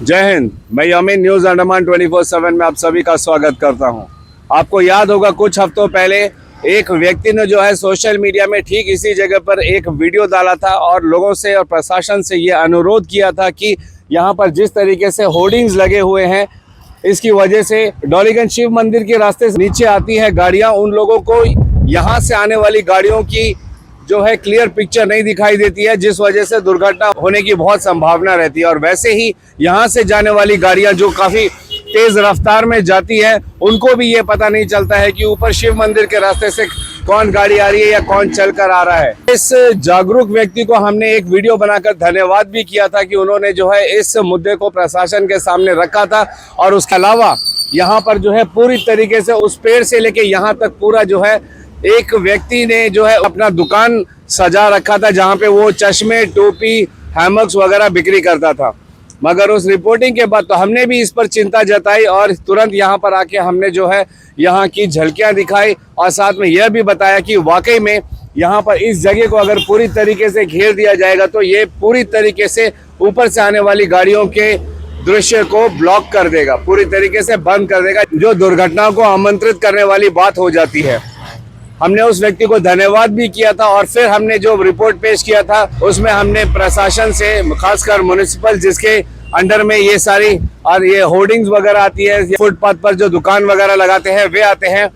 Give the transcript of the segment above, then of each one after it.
जय हिंद। मैं यमीन न्यूज अंडमान 24/7 में आप सभी का स्वागत करता हूं। आपको याद होगा कुछ हफ्तों पहले एक व्यक्ति ने जो है सोशल मीडिया में ठीक इसी जगह पर एक वीडियो डाला था और लोगों से और प्रशासन से ये अनुरोध किया था कि यहाँ पर जिस तरीके से होर्डिंग्स लगे हुए हैं इसकी वजह से डोलीगंज शिव मंदिर के रास्ते से नीचे आती है गाड़ियाँ, उन लोगों को यहाँ से आने वाली गाड़ियों की जो है क्लियर पिक्चर नहीं दिखाई देती है, जिस वजह से दुर्घटना होने की बहुत संभावना रहती है। और वैसे ही यहाँ से जाने वाली गाड़ियाँ जो काफ़ी तेज़ रफ्तार में जाती है उनको भी ये पता नहीं चलता है कि ऊपर शिव मंदिर के रास्ते से कौन गाड़ी आ रही है या कौन चलकर आ रहा है। इस जागरूक व्यक्ति को हमने एक वीडियो बनाकर धन्यवाद भी किया था कि उन्होंने जो है इस मुद्दे को प्रशासन के सामने रखा था। और उसके अलावा यहाँ पर जो है पूरी तरीके से उस पेड़ से लेके यहाँ तक पूरा जो है एक व्यक्ति ने जो है अपना दुकान सजा रखा था जहाँ पे वो चश्मे, टोपी, हैमक्स वगैरह बिक्री करता था। मगर उस रिपोर्टिंग के बाद तो हमने भी इस पर चिंता जताई और तुरंत यहाँ पर आके हमने जो है यहाँ की झलकियाँ दिखाई और साथ में यह भी बताया कि वाकई में यहाँ पर इस जगह को अगर पूरी तरीके से घेर दिया जाएगा तो ये पूरी तरीके से ऊपर से आने वाली गाड़ियों के दृश्य को ब्लॉक कर देगा, पूरी तरीके से बंद कर देगा, जो दुर्घटनाओं को आमंत्रित करने वाली बात हो जाती है। हमने उस व्यक्ति को धन्यवाद भी किया था और फिर हमने जो रिपोर्ट पेश किया था उसमें हमने प्रशासन से, खासकर म्युनिसिपल जिसके अंडर में ये सारी और ये होर्डिंग्स वगैरह आती है, फुटपाथ पर जो दुकान वगैरह लगाते हैं वे आते हैं,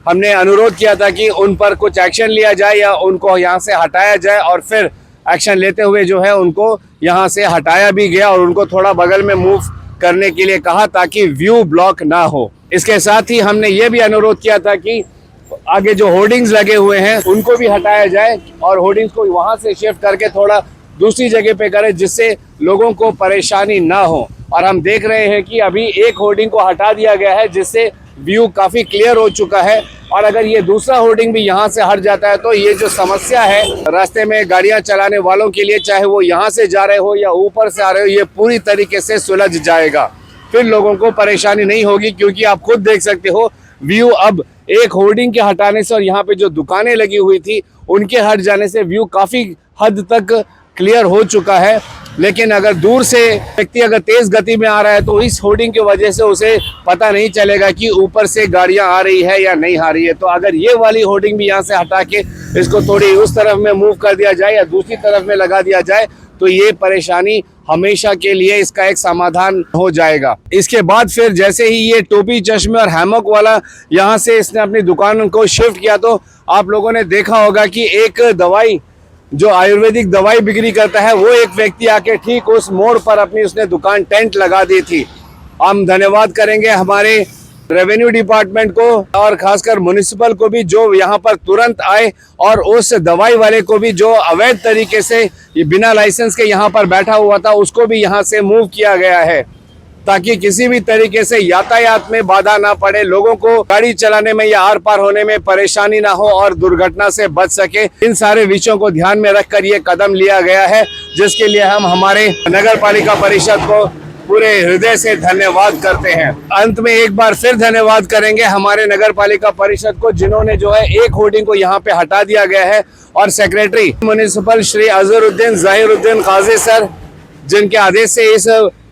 हमने अनुरोध किया था कि उन पर कुछ एक्शन लिया जाए या उनको यहाँ से हटाया जाए। और फिर एक्शन लेते हुए जो है उनको यहाँ से हटाया भी गया और उनको थोड़ा बगल में मूव करने के लिए कहा ताकि व्यू ब्लॉक ना हो। इसके साथ ही हमने ये भी अनुरोध किया था कि आगे जो होर्डिंग्स लगे हुए हैं उनको भी हटाया जाए और होर्डिंग्स को वहां से शिफ्ट करके थोड़ा दूसरी जगह पे करें जिससे लोगों को परेशानी ना हो। और हम देख रहे हैं कि अभी एक होर्डिंग को हटा दिया गया है जिससे व्यू काफ़ी क्लियर हो चुका है। और अगर ये दूसरा होर्डिंग भी यहाँ से हट जाता है तो ये जो समस्या है रास्ते में गाड़ियाँ चलाने वालों के लिए, चाहे वो यहाँ से जा रहे हो या ऊपर से आ रहे हो, ये पूरी तरीके से सुलझ जाएगा। फिर लोगों को परेशानी नहीं होगी क्योंकि आप खुद देख सकते हो व्यू अब एक होर्डिंग के हटाने से और यहाँ पे जो दुकानें लगी हुई थी उनके हट जाने से व्यू काफ़ी हद तक क्लियर हो चुका है। लेकिन अगर दूर से व्यक्ति अगर तेज़ गति में आ रहा है तो इस होर्डिंग की वजह से उसे पता नहीं चलेगा कि ऊपर से गाड़ियाँ आ रही है या नहीं आ रही है। तो अगर ये वाली होर्डिंग भी यहाँ से हटा के इसको थोड़ी उस तरफ में मूव कर दिया जाए या दूसरी तरफ में लगा दिया जाए तो ये परेशानी हमेशा के लिए इसका एक समाधान हो जाएगा। इसके बाद फिर जैसे ही ये टोपी, चश्मे और हैमक वाला यहाँ से इसने अपनी दुकान को शिफ्ट किया तो आप लोगों ने देखा होगा कि एक दवाई जो आयुर्वेदिक दवाई बिक्री करता है वो एक व्यक्ति आके ठीक उस मोड़ पर अपनी उसने दुकान टेंट लगा दी थी। हम धन्यवाद करेंगे हमारे रेवेन्यू डिपार्टमेंट को और खासकर म्युनिसिपल को भी जो यहाँ पर तुरंत आए और उस दवाई वाले को भी जो अवैध तरीके से बिना लाइसेंस के यहाँ पर बैठा हुआ था उसको भी यहाँ से मूव किया गया है ताकि किसी भी तरीके से यातायात में बाधा ना पड़े, लोगों को गाड़ी चलाने में या आर पार होने में परेशानी ना हो और दुर्घटना से बच सके। इन सारे विषयों को ध्यान में रखकर ये कदम लिया गया है जिसके लिए हम हमारे नगर पालिका परिषद को पूरे हृदय से धन्यवाद करते हैं। अंत में एक बार फिर धन्यवाद करेंगे हमारे नगर पालिका परिषद को जिन्होंने जो है एक होर्डिंग को यहाँ पे हटा दिया गया है और सेक्रेटरी म्युनिसिपल श्री अजहरुद्दीन ज़हीरुद्दीन काजी सर जिनके आदेश से इस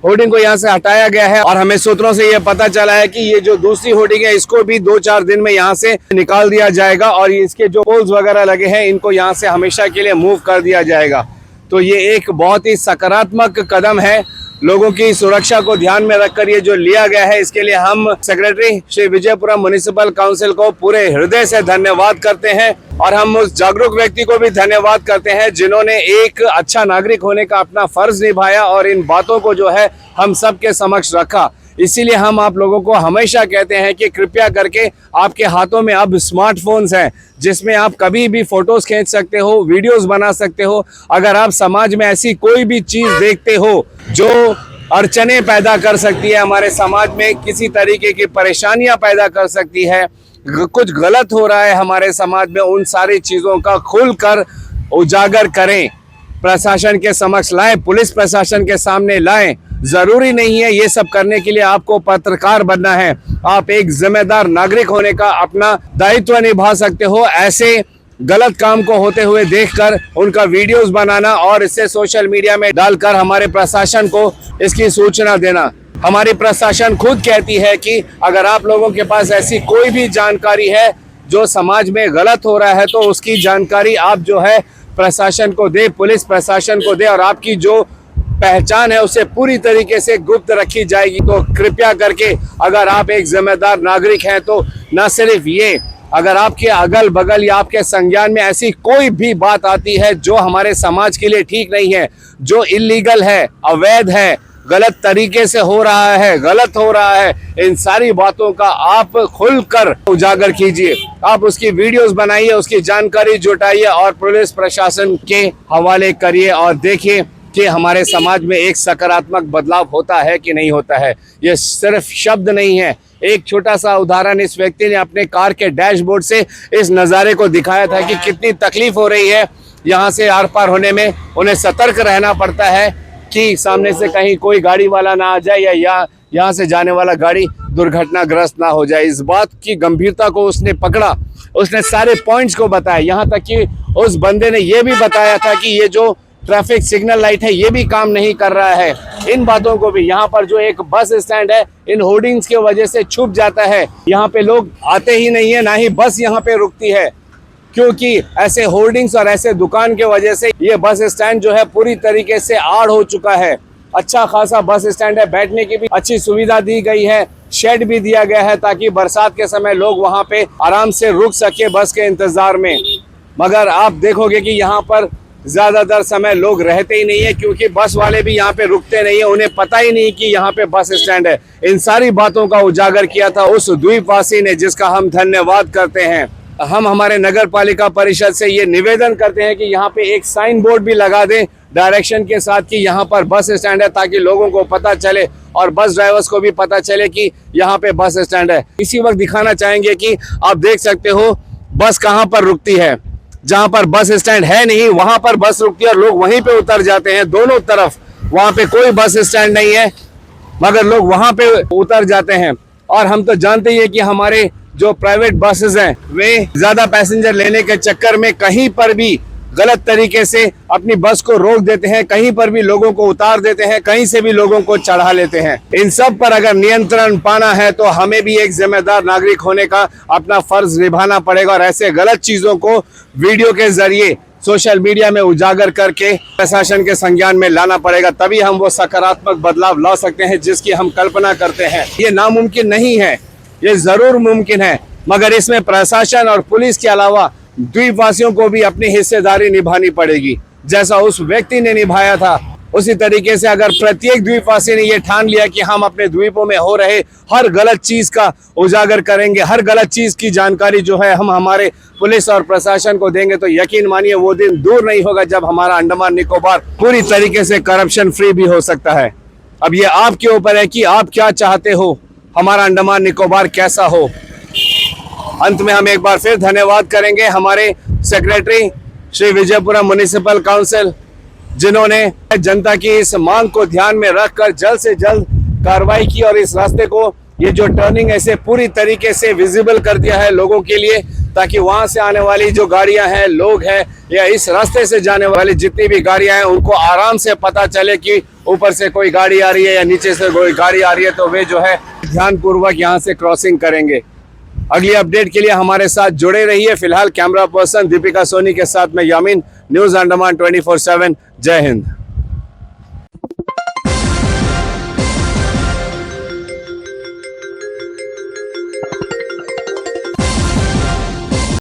होर्डिंग को यहाँ से हटाया गया है। और हमें सूत्रों से यह पता चला है कि ये जो दूसरी होर्डिंग है इसको भी 2-4 दिन में यहाँ से निकाल दिया जाएगा और इसके जो पोल्स वगैरह लगे हैं इनको यहाँ से हमेशा के लिए मूव कर दिया जाएगा। तो ये एक बहुत ही सकारात्मक कदम है, लोगों की सुरक्षा को ध्यान में रखकर ये जो लिया गया है इसके लिए हम secretary Shri Vijayapuram municipal council को पूरे हृदय से धन्यवाद करते हैं। और हम उस जागरूक व्यक्ति को भी धन्यवाद करते हैं जिन्होंने एक अच्छा नागरिक होने का अपना फर्ज निभाया और इन बातों को जो है हम सबके समक्ष रखा। इसीलिए हम आप लोगों को हमेशा कहते हैं कि कृपया करके आपके हाथों में अब स्मार्टफोन्स हैं जिसमें आप कभी भी फोटोज खींच सकते हो, वीडियोस बना सकते हो। अगर आप समाज में ऐसी कोई भी चीज़ देखते हो जो अड़चने पैदा कर सकती है, हमारे समाज में किसी तरीके की परेशानियां पैदा कर सकती है, कुछ गलत हो रहा है हमारे समाज में, उन सारी चीज़ों का खुलकर उजागर करें, प्रशासन के समक्ष लाएं, पुलिस प्रशासन के सामने लाएं। ज़रूरी नहीं है ये सब करने के लिए आपको पत्रकार बनना है, आप एक जिम्मेदार नागरिक होने का अपना दायित्व निभा सकते हो। ऐसे गलत काम को होते हुए देखकर उनका वीडियोस बनाना और इसे सोशल मीडिया में डालकर हमारे प्रशासन को इसकी सूचना देना। हमारी प्रशासन खुद कहती है कि अगर आप लोगों के पास ऐसी कोई भी जानकारी है जो समाज में गलत हो रहा है तो उसकी जानकारी आप जो है प्रशासन को दे, पुलिस प्रशासन को दे, और आपकी जो पहचान है उसे पूरी तरीके से गुप्त रखी जाएगी। तो कृपया करके अगर आप एक जिम्मेदार नागरिक हैं तो न सिर्फ ये, अगर आपके अगल बगल या आपके संज्ञान में ऐसी कोई भी बात आती है जो हमारे समाज के लिए ठीक नहीं है, जो इलीगल है, अवैध है, गलत तरीके से हो रहा है, गलत हो रहा है, इन सारी बातों का आप खुलकर उजागर कीजिए। आप उसकी वीडियोस बनाइए, उसकी जानकारी जुटाइए और पुलिस प्रशासन के हवाले करिए और देखिए कि हमारे समाज में एक सकारात्मक बदलाव होता है कि नहीं होता है। ये सिर्फ शब्द नहीं है। एक छोटा सा उदाहरण इस व्यक्ति ने अपने कार के डैशबोर्ड से इस नज़ारे को दिखाया था कि कितनी तकलीफ हो रही है यहाँ से आर पार होने में। उन्हें सतर्क रहना पड़ता है कि सामने से कहीं कोई गाड़ी वाला ना आ जाए या यहाँ से जाने वाला गाड़ी दुर्घटनाग्रस्त ना हो जाए। इस बात की गंभीरता को उसने पकड़ा, उसने सारे पॉइंट्स को बताया, यहाँ तक कि उस बंदे ने ये भी बताया था कि ये जो ट्रैफिक सिग्नल लाइट है ये भी काम नहीं कर रहा है। इन बातों को भी, यहाँ पर जो एक बस स्टैंड है इन होर्डिंग्स की वजह से छुप जाता है, यहाँ पे लोग आते ही नहीं है, ना ही बस यहाँ पे रुकती है, क्योंकि ऐसे होर्डिंग्स और ऐसे दुकान के वजह से ये बस स्टैंड जो है पूरी तरीके से आड़ हो चुका है। अच्छा खासा बस स्टैंड है, बैठने की भी अच्छी सुविधा दी गई है, शेड भी दिया गया है ताकि बरसात के समय लोग वहाँ पे आराम से रुक सके बस के इंतजार में। मगर आप देखोगे कि यहाँ पर ज्यादातर समय लोग रहते ही नहीं है, क्योंकि बस वाले भी यहाँ पे रुकते नहीं है, उन्हें पता ही नहीं कि यहाँ पे बस स्टैंड है। इन सारी बातों का उजागर किया था उस द्वीपवासी ने, जिसका हम धन्यवाद करते हैं। हम हमारे नगर पालिका परिषद से ये निवेदन करते हैं कि यहाँ पे एक साइन बोर्ड भी लगा दें डायरेक्शन के साथ कि यहाँ पर बस स्टैंड है, ताकि लोगों को पता चले और बस ड्राइवर्स को भी पता चले कि यहाँ पे बस स्टैंड है। इसी वक्त दिखाना चाहेंगे कि आप देख सकते हो बस कहाँ पर रुकती है। जहाँ पर बस स्टैंड है नहीं वहाँ पर बस रुकती है और लोग वहीं पे उतर जाते हैं। दोनों तरफ वहाँ पे कोई बस स्टैंड नहीं है मगर लोग वहाँ पे उतर जाते हैं। और हम तो जानते ही है कि हमारे जो प्राइवेट बसेस हैं वे ज्यादा पैसेंजर लेने के चक्कर में कहीं पर भी गलत तरीके से अपनी बस को रोक देते हैं, कहीं पर भी लोगों को उतार देते हैं, कहीं से भी लोगों को चढ़ा लेते हैं। इन सब पर अगर नियंत्रण पाना है तो हमें भी एक जिम्मेदार नागरिक होने का अपना फर्ज निभाना पड़ेगा और ऐसे गलत चीजों को वीडियो के जरिए सोशल मीडिया में उजागर करके प्रशासन के संज्ञान में लाना पड़ेगा। तभी हम वो सकारात्मक बदलाव ला सकते हैं जिसकी हम कल्पना करते हैं। ये नामुमकिन नहीं है, ये जरूर मुमकिन है, मगर इसमें प्रशासन और पुलिस के अलावा द्वीपवासियों को भी अपनी हिस्सेदारी निभानी पड़ेगी। जैसा उस व्यक्ति ने निभाया था उसी तरीके से अगर प्रत्येक द्वीपवासी ने ये ठान लिया कि हम अपने द्वीपों में हो रहे हर गलत चीज का उजागर करेंगे, हर गलत चीज की जानकारी जो है हम हमारे पुलिस और प्रशासन को देंगे, तो यकीन मानिए वो दिन दूर नहीं होगा जब हमारा अंडमान निकोबार पूरी तरीके से करप्शन फ्री भी हो सकता है। अब ये आपके ऊपर है कि आप क्या चाहते हो, हमारा अंडमान निकोबार कैसा हो। अंत में हम एक बार फिर धन्यवाद करेंगे हमारे secretary Shri Vijayapura municipal council, जिन्होंने जनता की इस मांग को ध्यान में रखकर जल्द से जल्द कार्रवाई की और इस रास्ते को, ये जो टर्निंग ऐसे पूरी तरीके से विजिबल कर दिया है लोगों के लिए, ताकि वहां से आने वाली जो गाड़ियां हैं, लोग हैं, या इस रास्ते से जाने वाली जितनी भी गाड़ियां हैं उनको आराम से पता चले कि ऊपर से कोई गाड़ी आ रही है या नीचे से कोई गाड़ी आ रही है, तो वे जो है ध्यानपूर्वक यहाँ से क्रॉसिंग करेंगे। अगली अपडेट के लिए हमारे साथ जुड़े रहिए। फिलहाल कैमरा पर्सन दीपिका सोनी के साथ मैं यामीन, न्यूज अंडमान 24/7। जय हिंद।